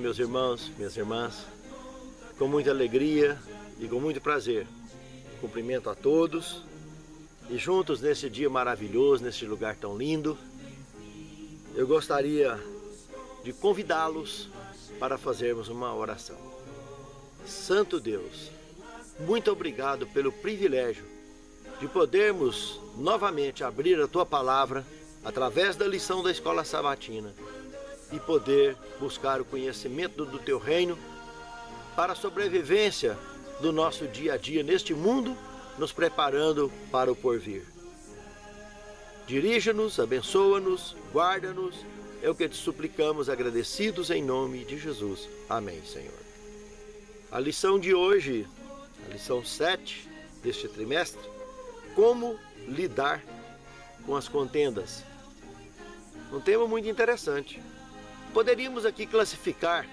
meus irmãos, minhas irmãs, com muita alegria e com muito prazer, cumprimento a todos e juntos nesse dia maravilhoso, nesse lugar tão lindo, eu gostaria de convidá-los para fazermos uma oração. Santo Deus, muito obrigado pelo privilégio de podermos novamente abrir a Tua Palavra através da lição da Escola Sabatina e poder buscar o conhecimento do Teu Reino para a sobrevivência do nosso dia a dia neste mundo, nos preparando para o porvir. Dirija-nos, abençoa-nos, guarda-nos, é o que te suplicamos agradecidos em nome de Jesus. Amém, Senhor. A lição de hoje, a lição 7 deste trimestre, como lidar com as contendas. Um tema muito interessante. Poderíamos aqui classificar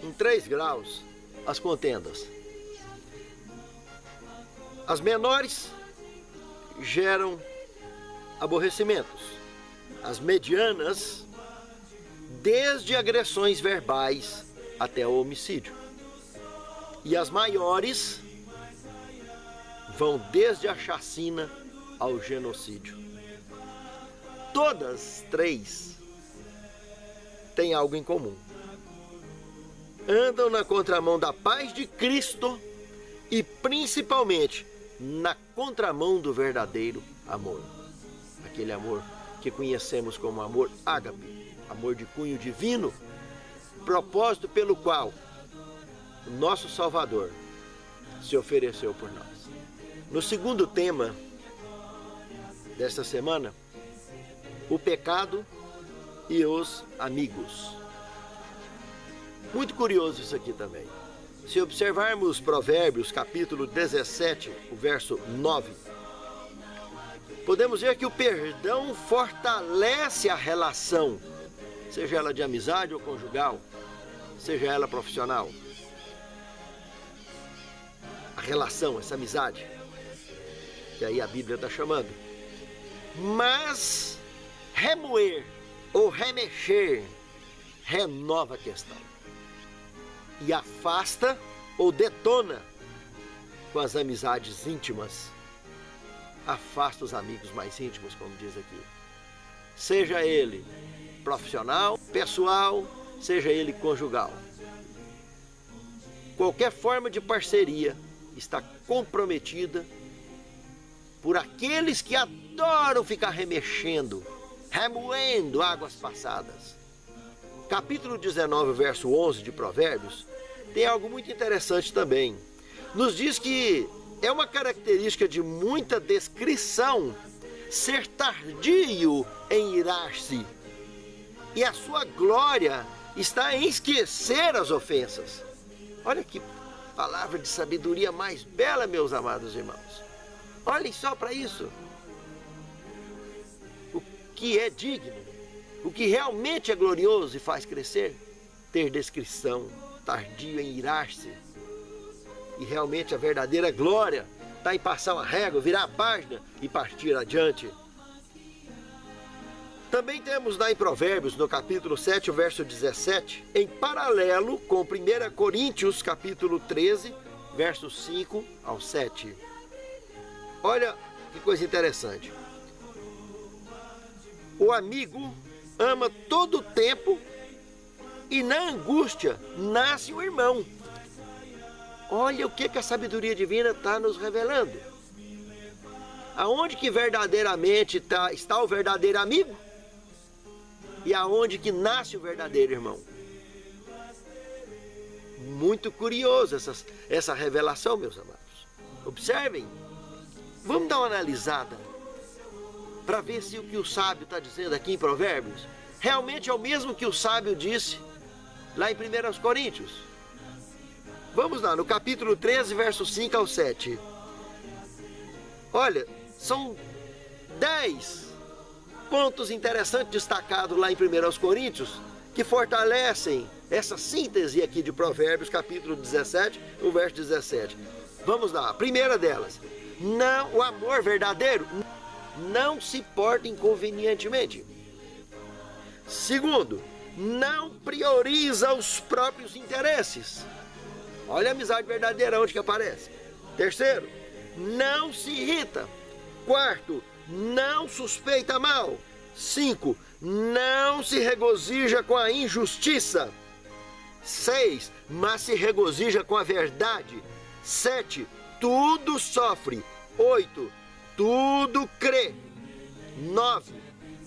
em 3 graus as contendas. As menores geram aborrecimentos. As medianas, desde agressões verbais até o homicídio. E as maiores vão desde a chacina ao genocídio. Todas 3 têm algo em comum. Andam na contramão da paz de Cristo e principalmente na contramão do verdadeiro amor. Aquele amor que conhecemos como amor ágape, amor de cunho divino, propósito pelo qual o nosso Salvador se ofereceu por nós. No segundo tema desta semana, o pecado e os amigos. Muito curioso isso aqui também. Se observarmos Provérbios, capítulo 17, o verso 9, podemos ver que o perdão fortalece a relação, seja ela de amizade ou conjugal, seja ela profissional. A relação, essa amizade, que aí a Bíblia está chamando. Mas remoer ou remexer renova a questão e afasta ou detona com as amizades íntimas. Afasta os amigos mais íntimos, como diz aqui. Seja ele profissional, pessoal, seja ele conjugal. Qualquer forma de parceria está comprometida por aqueles que adoram ficar remexendo, remoendo águas passadas. Capítulo 19, verso 11 de Provérbios, tem algo muito interessante também. Nos diz que é uma característica de muita descrição ser tardio em irar-se, e a sua glória está em esquecer as ofensas. Olha que palavra de sabedoria mais bela, meus amados irmãos. Olhem só para isso. O que é digno, o que realmente é glorioso e faz crescer, ter descrição, tardio em irar-se. E realmente a verdadeira glória está em passar uma régua, virar a página e partir adiante. Também temos lá em Provérbios, no capítulo 7, o verso 17, em paralelo com 1 Coríntios, capítulo 13, versos 5 ao 7. Olha que coisa interessante. O amigo ama todo o tempo e na angústia nasce o irmão. Olha o que a sabedoria divina está nos revelando. Aonde que verdadeiramente está o verdadeiro amigo? E aonde que nasce o verdadeiro irmão? Muito curioso essa revelação, meus amados. Observem. Vamos dar uma analisada para ver se o que o sábio está dizendo aqui em Provérbios realmente é o mesmo que o sábio disse lá em 1 Coríntios. Vamos lá, no capítulo 13, versos 5 ao 7. Olha, são 10 pontos interessantes destacados lá em 1 Coríntios que fortalecem essa síntese aqui de Provérbios, capítulo 17, o verso 17. Vamos lá, a primeira delas. Não, o amor verdadeiro não se porta inconvenientemente. Segundo, não prioriza os próprios interesses. Olha a amizade verdadeira onde que aparece. Terceiro, não se irrita. Quarto, não suspeita mal. 5, não se regozija com a injustiça. 6, mas se regozija com a verdade. 7, tudo sofre. 8, tudo crê. 9,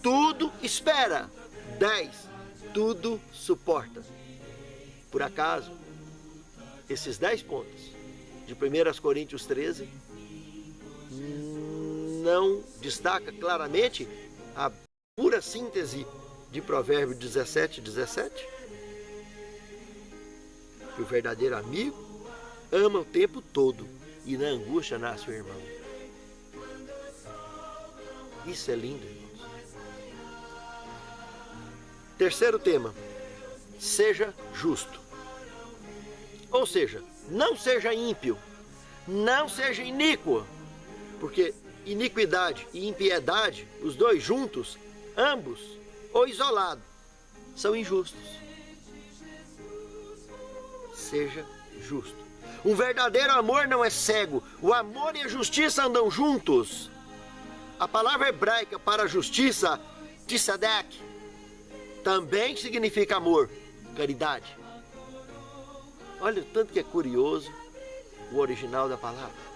tudo espera. 10, tudo suporta. Por acaso, esses 10 pontos de 1 Coríntios 13 não destaca claramente a pura síntese de Provérbios 17:17? Que o verdadeiro amigo ama o tempo todo e na angústia nasce o irmão. Isso é lindo, irmãos. Terceiro tema, seja justo. Ou seja, não seja ímpio, não seja iníquo, porque iniquidade e impiedade, os dois juntos, ambos ou isolados, são injustos. Seja justo. Um verdadeiro amor não é cego, o amor e a justiça andam juntos. A palavra hebraica para justiça, tsadek, também significa amor, caridade. Olha o tanto que é curioso o original da palavra.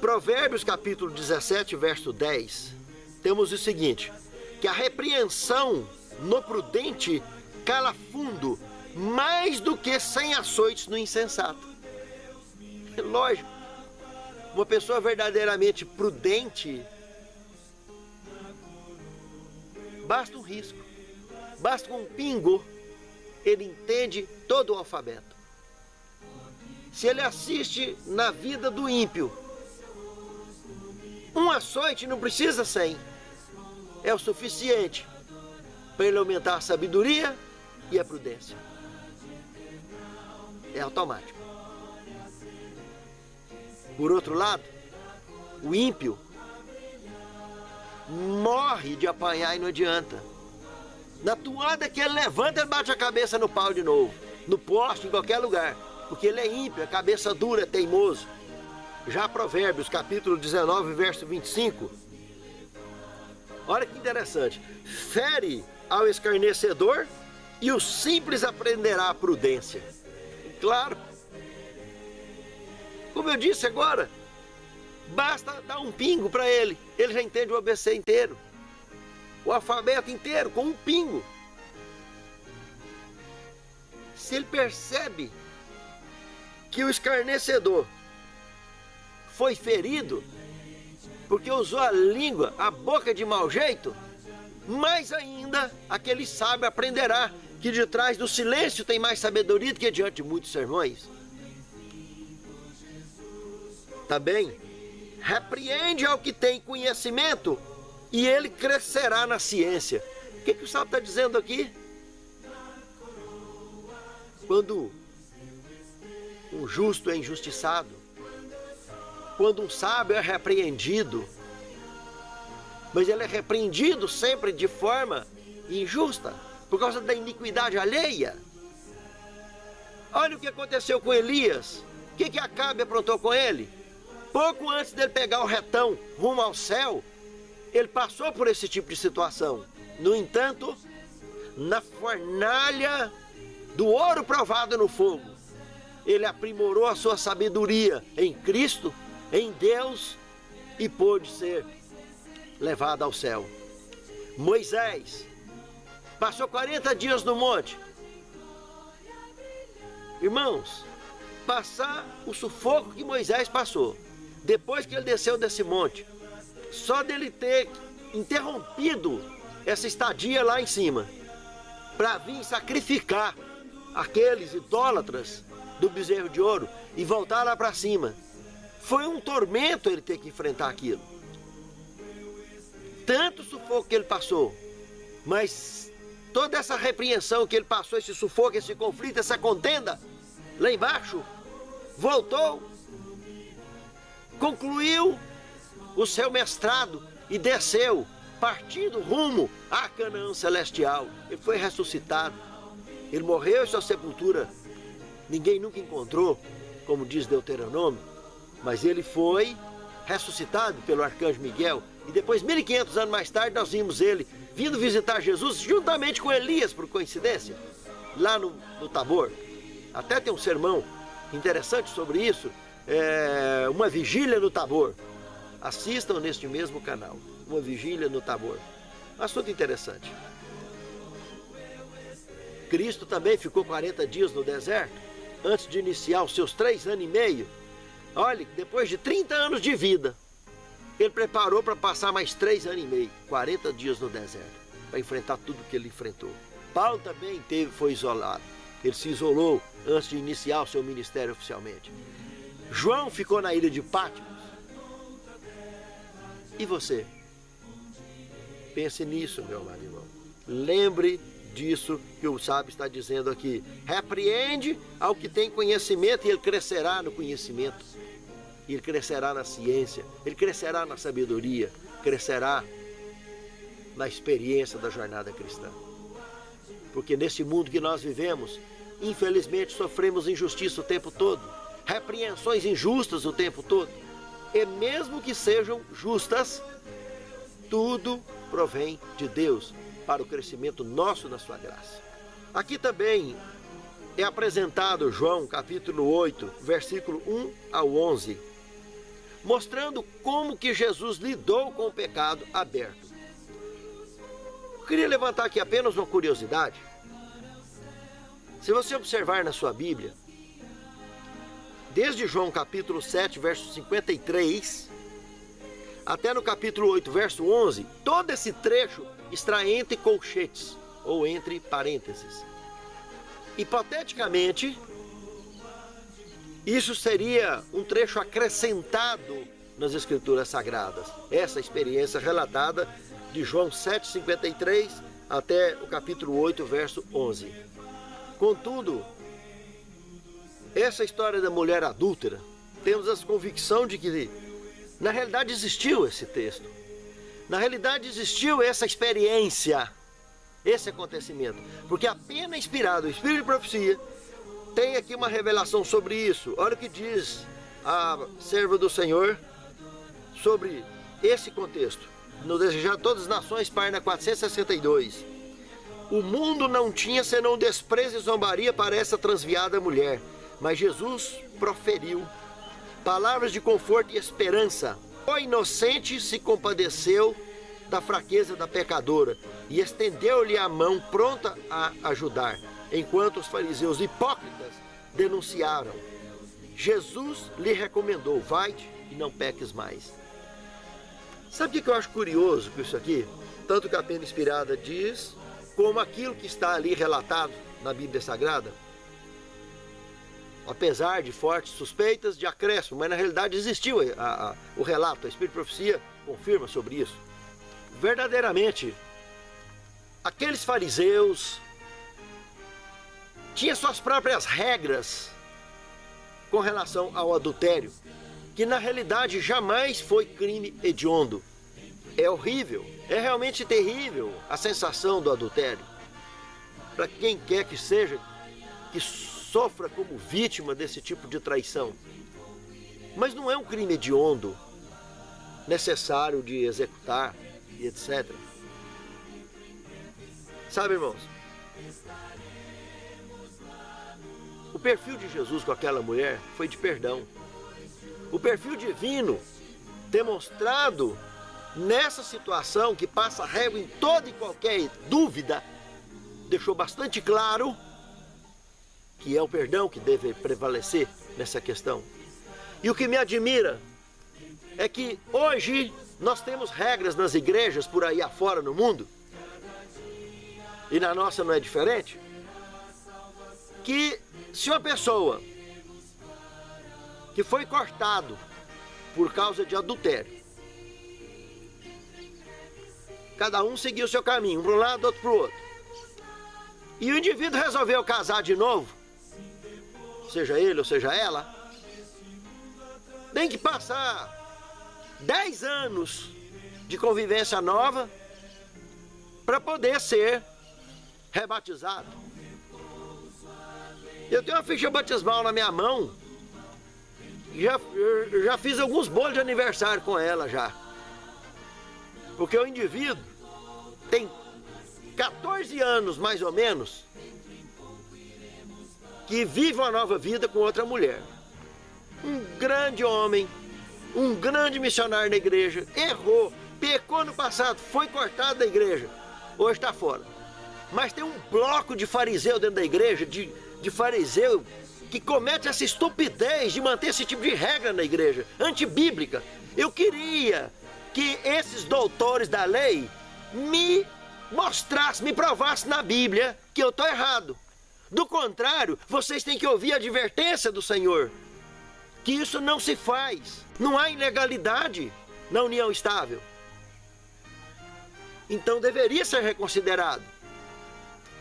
Provérbios capítulo 17, verso 10, temos o seguinte, que a repreensão no prudente cala fundo, mais do que 100 açoites no insensato. Lógico, uma pessoa verdadeiramente prudente, basta um risco, basta um pingo, ele entende todo o alfabeto. Se ele assiste na vida do ímpio, um açoite não precisa 100, é o suficiente para ele aumentar a sabedoria e a prudência. É automático. Por outro lado, o ímpio morre de apanhar e não adianta. Na toada que ele levanta, ele bate a cabeça no pau de novo, no poste, em qualquer lugar, porque ele é ímpio, a cabeça dura, é teimoso. Já Provérbios, capítulo 19, verso 25, olha que interessante, fere ao escarnecedor e o simples aprenderá a prudência. Claro, como eu disse agora, basta dar um pingo para ele, ele já entende o ABC inteiro, o alfabeto inteiro, com um pingo. Se ele percebe que o escarnecedor foi ferido porque usou a língua, a boca de mau jeito, mais ainda aquele sábio aprenderá que de trás do silêncio tem mais sabedoria do que diante de muitos sermões. Também repreende ao que tem conhecimento e ele crescerá na ciência. O que o sábio está dizendo aqui? Quando um justo é injustiçado, quando um sábio é repreendido, mas ele é repreendido sempre de forma injusta, por causa da iniquidade alheia. Olha o que aconteceu com Elias. O que Acabe aprontou com ele? Pouco antes dele pegar o retão rumo ao céu, ele passou por esse tipo de situação. No entanto, na fornalha do ouro provado no fogo, ele aprimorou a sua sabedoria em Cristo, em Deus, e pôde ser levado ao céu. Moisés passou 40 dias no monte. Irmãos, passar o sufoco que Moisés passou, depois que ele desceu desse monte, só dele ter interrompido essa estadia lá em cima, para vir sacrificar aqueles idólatras do bezerro de ouro e voltar lá para cima, foi um tormento ele ter que enfrentar aquilo. Tanto sufoco que ele passou, mas toda essa repreensão que ele passou, esse sufoco, esse conflito, essa contenda, lá embaixo, voltou, concluiu o seu mestrado e desceu partindo rumo a Canaã celestial. Ele foi ressuscitado. Ele morreu em sua sepultura. Ninguém nunca encontrou, como diz Deuteronômio, mas ele foi ressuscitado pelo arcanjo Miguel. E depois, 1500 anos mais tarde, nós vimos ele vindo visitar Jesus juntamente com Elias, por coincidência, lá no Tabor. Até tem um sermão interessante sobre isso, uma vigília no Tabor. Assistam neste mesmo canal, uma vigília no Tabor. Assunto interessante. Cristo também ficou 40 dias no deserto, antes de iniciar os seus 3 anos e meio. Olha, depois de 30 anos de vida, ele preparou para passar mais 3 anos e meio, 40 dias no deserto, para enfrentar tudo que ele enfrentou. Paulo também foi isolado. Ele se isolou antes de iniciar o seu ministério oficialmente. João ficou na ilha de Patmos. E você? Pense nisso, meu amado irmão. Lembre disso que o sábio está dizendo aqui. Repreende ao que tem conhecimento e ele crescerá no conhecimento. Ele crescerá na ciência, ele crescerá na sabedoria, crescerá na experiência da jornada cristã. Porque nesse mundo que nós vivemos, infelizmente sofremos injustiça o tempo todo, repreensões injustas o tempo todo. E mesmo que sejam justas, tudo provém de Deus para o crescimento nosso na sua graça. Aqui também é apresentado João capítulo 8, versículo 1 ao 11, mostrando como que Jesus lidou com o pecado aberto. Eu queria levantar aqui apenas uma curiosidade. Se você observar na sua Bíblia, desde João capítulo 7, verso 53, até no capítulo 8, verso 11, todo esse trecho está entre colchetes, ou entre parênteses. Hipoteticamente, isso seria um trecho acrescentado nas Escrituras Sagradas. Essa experiência relatada de João 7,53 até o capítulo 8, verso 11. Contudo, essa história da mulher adúltera, temos a convicção de que, na realidade, existiu esse texto. Na realidade, existiu essa experiência, esse acontecimento. Porque apenas inspirado o Espírito de Profecia, tem aqui uma revelação sobre isso. Olha o que diz a serva do Senhor sobre esse contexto. No Desejar Todas as Nações, página 462. O mundo não tinha senão desprezo e zombaria para essa transviada mulher. Mas Jesus proferiu palavras de conforto e esperança. O inocente se compadeceu da fraqueza da pecadora e estendeu-lhe a mão pronta a ajudar, enquanto os fariseus hipócritas denunciaram. Jesus lhe recomendou: vai-te e não peques mais. Sabe o que eu acho curioso com isso aqui? Tanto que a pena inspirada diz, como aquilo que está ali relatado na Bíblia Sagrada. Apesar de fortes suspeitas de acréscimo, mas na realidade existiu o relato, a Espírito de Profecia confirma sobre isso. Verdadeiramente, aqueles fariseus tinham suas próprias regras com relação ao adultério, que na realidade jamais foi crime hediondo. É horrível, é realmente terrível a sensação do adultério. Para quem quer que seja, que sofra como vítima desse tipo de traição. Mas não é um crime hediondo, necessário de executar e etc. Sabe, irmãos, o perfil de Jesus com aquela mulher foi de perdão. O perfil divino demonstrado nessa situação que passa régua em toda e qualquer dúvida, deixou bastante claro que é o perdão que deve prevalecer nessa questão. E o que me admira é que hoje nós temos regras nas igrejas por aí afora no mundo, e na nossa não é diferente, que se uma pessoa que foi cortado por causa de adultério, cada um seguiu o seu caminho, um para um lado, outro para o outro, e o indivíduo resolveu casar de novo, seja ele ou seja ela, tem que passar 10 anos de convivência nova para poder ser rebatizado. Eu tenho uma ficha batismal na minha mão. Já fiz alguns bolos de aniversário com ela já. Porque o indivíduo tem 14 anos, mais ou menos, que vive uma nova vida com outra mulher. Um grande homem, um grande missionário na igreja, errou, pecou no passado, foi cortado da igreja, hoje está fora. Mas tem um bloco de fariseu dentro da igreja, de fariseu, que comete essa estupidez de manter esse tipo de regra na igreja, antibíblica. Eu queria que esses doutores da lei me mostrassem, me provassem na Bíblia que eu estou errado. Do contrário, vocês têm que ouvir a advertência do Senhor, que isso não se faz. Não há ilegalidade na união estável. Então deveria ser reconsiderado.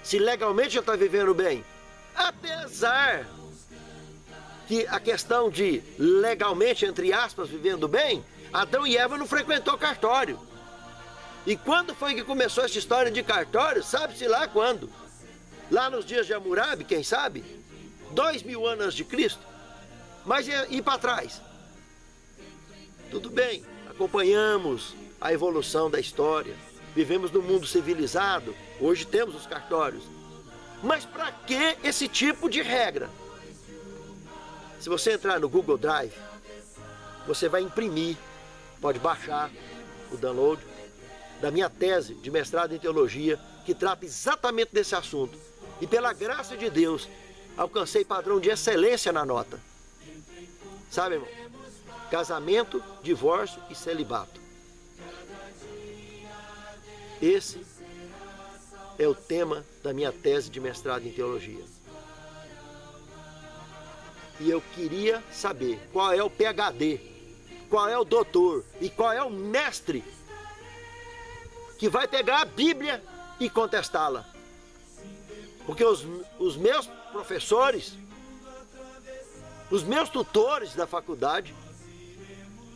Se legalmente já está vivendo bem. Apesar que a questão de legalmente, entre aspas, vivendo bem, Adão e Eva não frequentou cartório. E quando foi que começou essa história de cartório? Sabe-se lá quando? Lá nos dias de Hammurabi, quem sabe? 2000 anos antes de Cristo. Mas e para trás? Tudo bem, acompanhamos a evolução da história. Vivemos num mundo civilizado, hoje temos os cartórios. Mas para que esse tipo de regra? Se você entrar no Google Drive, você vai imprimir, pode baixar o download da minha tese de mestrado em teologia, que trata exatamente desse assunto. E pela graça de Deus, alcancei padrão de excelência na nota. Sabe, irmão? Casamento, divórcio e celibato. Esse é o tema da minha tese de mestrado em teologia. E eu queria saber qual é o PhD, qual é o doutor e qual é o mestre que vai pegar a Bíblia e contestá-la. Porque os meus professores, os meus tutores da faculdade,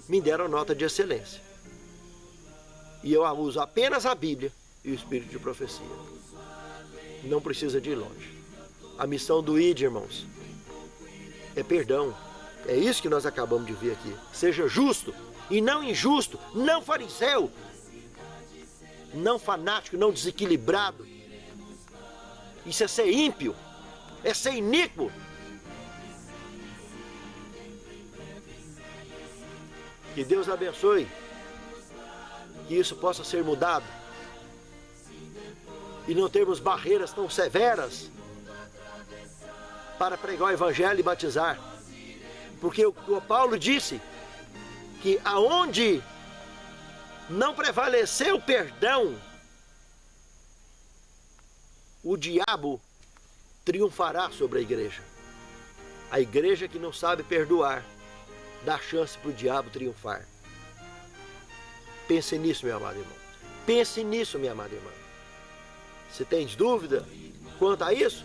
me deram nota de excelência. E eu uso apenas a Bíblia e o Espírito de profecia. Não precisa de ir longe. A missão do ID, irmãos, é perdão. É isso que nós acabamos de ver aqui. Seja justo e não injusto, não fariseu, não fanático, não desequilibrado. Isso é ser ímpio, é ser iníquo. Que Deus abençoe, que isso possa ser mudado e não termos barreiras tão severas para pregar o evangelho e batizar. Porque o Paulo disse que aonde não prevalecer o perdão, o diabo triunfará sobre a igreja. A igreja que não sabe perdoar dá chance para o diabo triunfar. Pense nisso, meu amado irmão. Pense nisso, minha amada irmã. Se tens dúvida quanto a isso,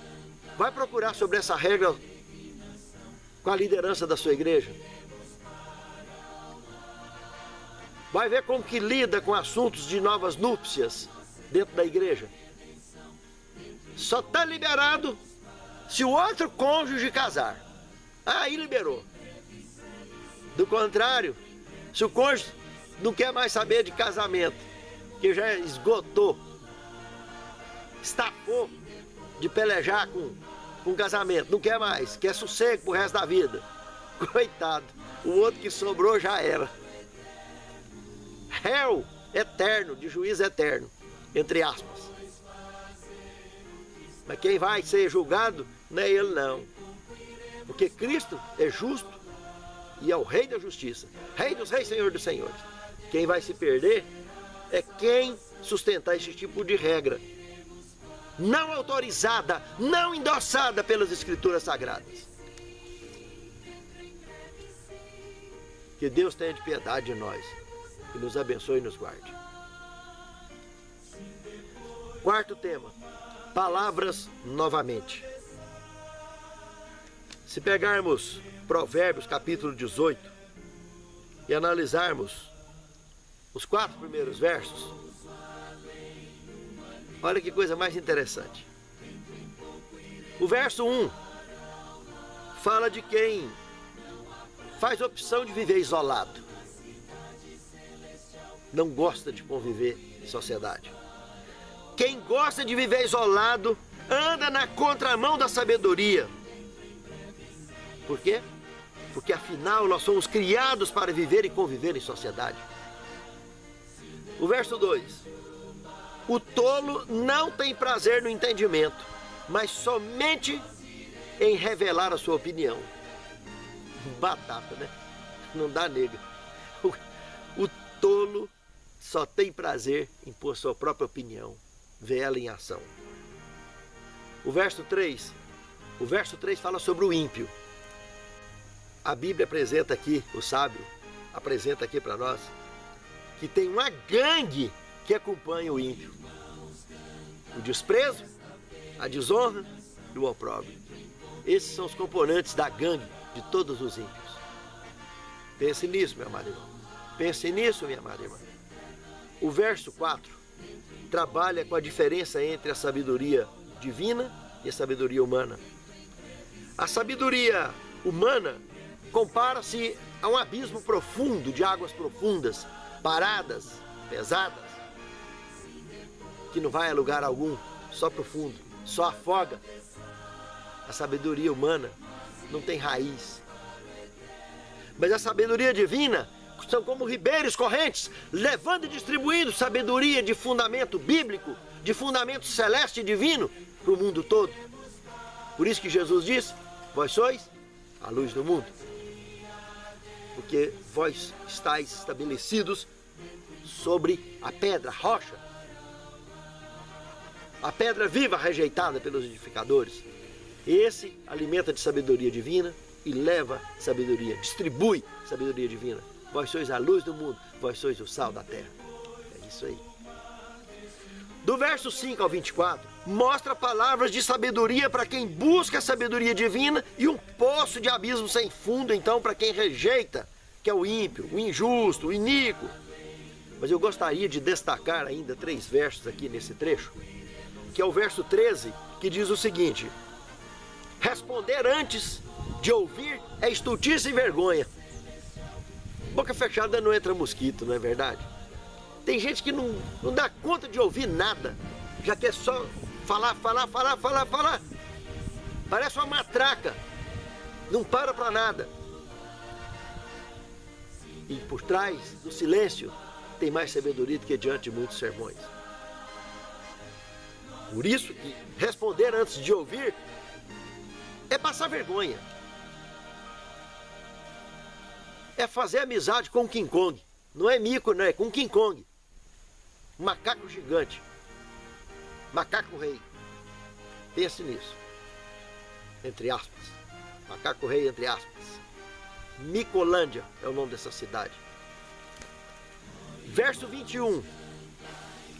vai procurar sobre essa regra com a liderança da sua igreja. Vai ver como que lida com assuntos de novas núpcias dentro da igreja. Só está liberado se o outro cônjuge casar. Aí liberou. Do contrário, se o cônjuge não quer mais saber de casamento, que já esgotou, estafou de pelejar com casamento, não quer mais, quer sossego pro resto da vida. Coitado, o outro que sobrou já era. Réu eterno, de juízo eterno, entre aspas. Mas quem vai ser julgado não é ele não. Porque Cristo é justo e é o Rei da justiça. Rei dos reis, Senhor dos senhores. Quem vai se perder é quem sustentar esse tipo de regra. Não autorizada, não endossada pelas Escrituras Sagradas. Que Deus tenha de piedade de nós. Que nos abençoe e nos guarde. Quarto tema. Palavras novamente. Se pegarmos Provérbios capítulo 18 e analisarmos os 4 primeiros versos, Olha que coisa mais interessante. O verso 1 fala de quem faz opção de viver isolado. Não gosta de conviver em sociedade. Quem gosta de viver isolado anda na contramão da sabedoria. Por quê? Porque afinal nós somos criados para viver e conviver em sociedade. O verso 2. O tolo não tem prazer no entendimento, mas somente em revelar a sua opinião. Batata, né? Não dá nega. O tolo só tem prazer em pôr sua própria opinião, ver ela em ação. O verso 3 fala sobre o ímpio. A Bíblia apresenta aqui, o sábio apresenta aqui para nós, que tem uma gangue que acompanha o ímpio. O desprezo, a desonra e o opróbrio. Esses são os componentes da gangue de todos os ímpios. Pense nisso, meu amado irmão. Pense nisso, minha amada irmã. O verso 4 trabalha com a diferença entre a sabedoria divina e a sabedoria humana. A sabedoria humana compara-se a um abismo profundo, de águas profundas, paradas, pesadas, que não vai a lugar algum, só profundo, só afoga. A sabedoria humana não tem raiz. Mas a sabedoria divina são como ribeiros correntes, levando e distribuindo sabedoria de fundamento bíblico, de fundamento celeste e divino para o mundo todo. Por isso que Jesus diz: vós sois a luz do mundo. Porque vós estáis estabelecidos sobre a pedra, a rocha. A pedra viva rejeitada pelos edificadores. Esse alimenta de sabedoria divina e leva sabedoria, distribui sabedoria divina. Vós sois a luz do mundo, vós sois o sal da terra. É isso aí. Do verso 5 ao 24, mostra palavras de sabedoria para quem busca a sabedoria divina e um poço de abismo sem fundo, então, para quem rejeita, que é o ímpio, o injusto, o iníquo. Mas eu gostaria de destacar ainda 3 versos aqui nesse trecho, que é o verso 13, que diz o seguinte: responder antes de ouvir é estultice e vergonha. Boca fechada não entra mosquito, não é verdade? Tem gente que não dá conta de ouvir nada, já quer só falar. Parece uma matraca, não para nada. E por trás do silêncio tem mais sabedoria do que diante de muitos sermões. Por isso que responder antes de ouvir é passar vergonha. É fazer amizade com o King Kong. Não é mico, não, é com o King Kong. Macaco gigante. Macaco rei. Pense nisso. Entre aspas. Macaco rei, entre aspas. Micolândia é o nome dessa cidade. Verso 21.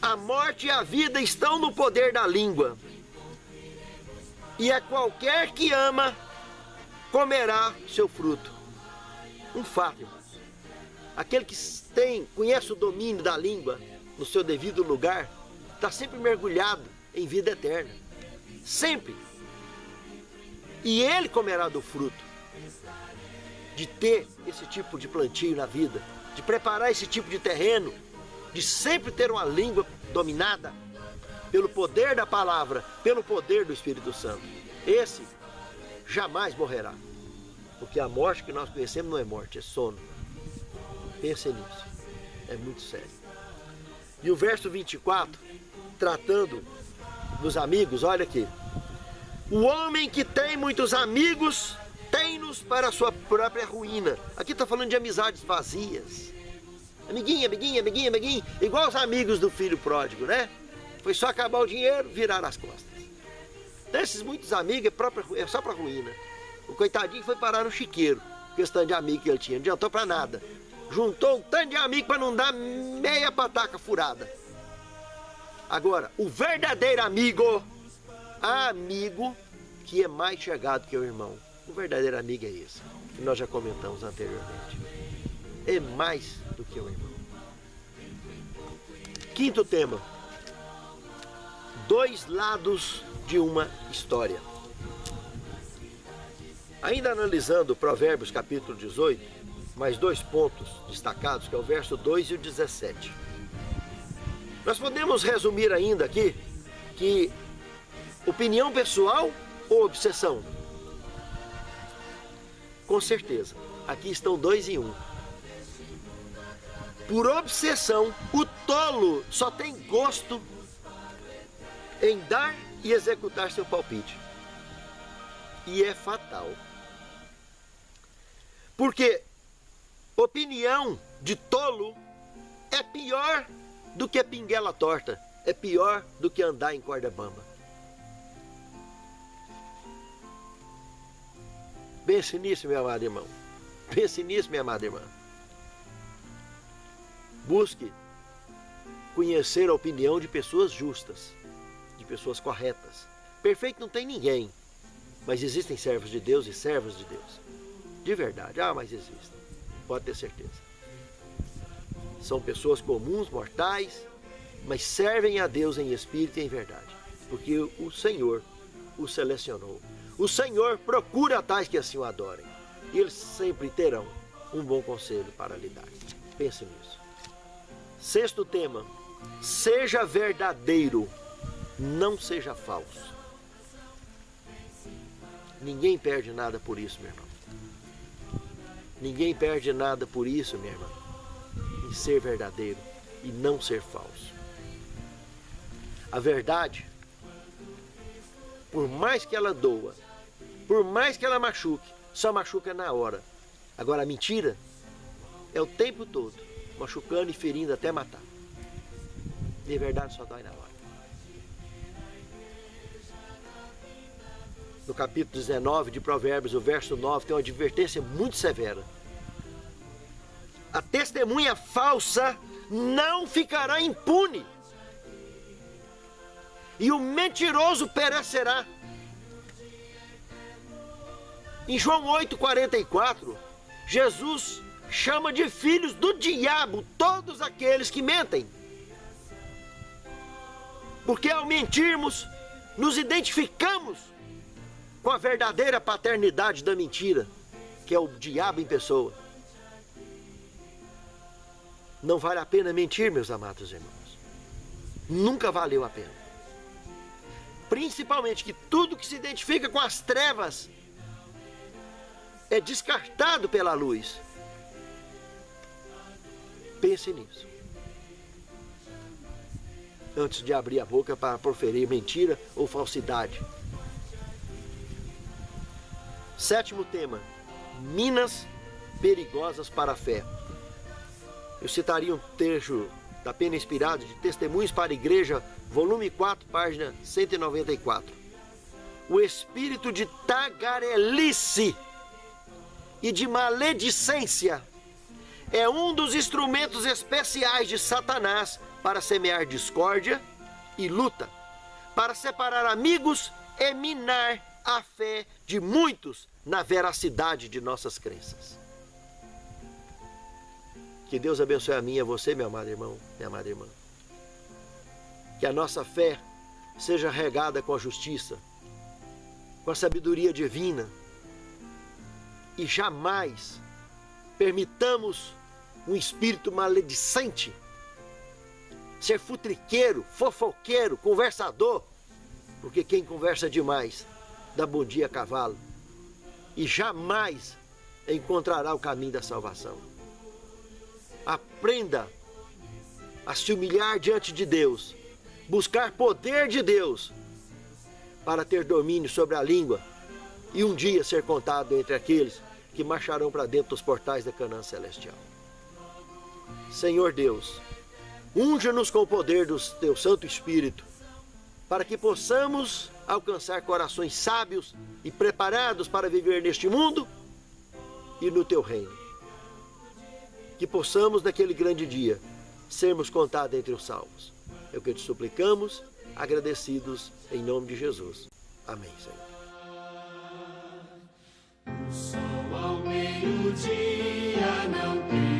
A morte e a vida estão no poder da língua. E a qualquer que ama, comerá seu fruto. Um fato, irmãos. Aquele que conhece o domínio da língua no seu devido lugar, está sempre mergulhado em vida eterna. Sempre. E ele comerá do fruto de ter esse tipo de plantio na vida, de preparar esse tipo de terreno, de sempre ter uma língua dominada pelo poder da palavra, pelo poder do Espírito Santo. Esse jamais morrerá. Porque a morte que nós conhecemos não é morte, é sono. Pense nisso. É muito sério. E o verso 24, tratando dos amigos, olha aqui. O homem que tem muitos amigos, tem-nos para a sua própria ruína. Aqui está falando de amizades vazias. Amiguinho, igual os amigos do filho pródigo, né? Foi só acabar o dinheiro, virar as costas. Desses muitos amigos é só para ruína. O coitadinho foi parar no chiqueiro, com esse tanto de amigo que ele tinha, não adiantou para nada. Juntou um tanto de amigo para não dar meia pataca furada. Agora, o verdadeiro amigo que é mais chegado que o irmão. O verdadeiro amigo é esse, que nós já comentamos anteriormente. É mais do que o irmão. Quinto tema. dois lados de uma história. Ainda analisando Provérbios capítulo 18, mais dois pontos destacados, que é o verso 2 e o 17. Nós podemos resumir ainda aqui que opinião pessoal ou obsessão? Com certeza, aqui estão dois em um. Por obsessão, o tolo só tem gosto em dar e executar seu palpite. E é fatal. Porque opinião de tolo é pior do que pinguela torta, é pior do que andar em corda bamba. Pense nisso, meu amado irmão. Pense nisso, minha amada irmã. Busque conhecer a opinião de pessoas justas, de pessoas corretas. Perfeito não tem ninguém, mas existem servos de Deus e servos de Deus. De verdade, mas existem. Pode ter certeza. São pessoas comuns, mortais, mas servem a Deus em espírito e em verdade. Porque o Senhor os selecionou. O Senhor procura tais que assim o adorem. E eles sempre terão um bom conselho para lhe dar. Pense nisso. Sexto tema. Seja verdadeiro, não seja falso. Ninguém perde nada por isso, meu irmão. Ninguém perde nada por isso, minha irmã, em ser verdadeiro e não ser falso. A verdade, por mais que ela doa, por mais que ela machuque, só machuca na hora. Agora a mentira é o tempo todo, machucando e ferindo até matar. De verdade só dói na hora. No capítulo 19 de Provérbios, o verso 9, tem uma advertência muito severa. A testemunha falsa não ficará impune, e o mentiroso perecerá. Em João 8,44, Jesus chama de filhos do diabo todos aqueles que mentem. Porque ao mentirmos, nos identificamos com a verdadeira paternidade da mentira, que é o diabo em pessoa. Não vale a pena mentir, meus amados irmãos. Nunca valeu a pena. Principalmente que tudo que se identifica com as trevas é descartado pela luz. Pense nisso. Antes de abrir a boca para proferir mentira ou falsidade. Sétimo tema, minas perigosas para a fé. Eu citaria um trecho da Pena Inspirada de Testemunhos para a Igreja, volume 4, página 194. O espírito de tagarelice e de maledicência é um dos instrumentos especiais de Satanás para semear discórdia e luta, para separar amigos e minar a fé de muitos na veracidade de nossas crenças. Que Deus abençoe a mim e a você, meu amado irmão, minha amada irmã. Que a nossa fé seja regada com a justiça, com a sabedoria divina, e jamais permitamos um espírito maledicente ser futriqueiro, fofoqueiro, conversador, porque quem conversa demais dá bom dia a cavalo e jamais encontrará o caminho da salvação. Aprenda a se humilhar diante de Deus, buscar poder de Deus para ter domínio sobre a língua e um dia ser contado entre aqueles que marcharão para dentro dos portais da Canaã celestial. Senhor Deus, unja-nos com o poder do Teu Santo Espírito, para que possamos alcançar corações sábios e preparados para viver neste mundo e no Teu reino. Que possamos, naquele grande dia, sermos contados entre os salvos. É o que te suplicamos, agradecidos em nome de Jesus. Amém, Senhor. O sol ao meio-dia não tem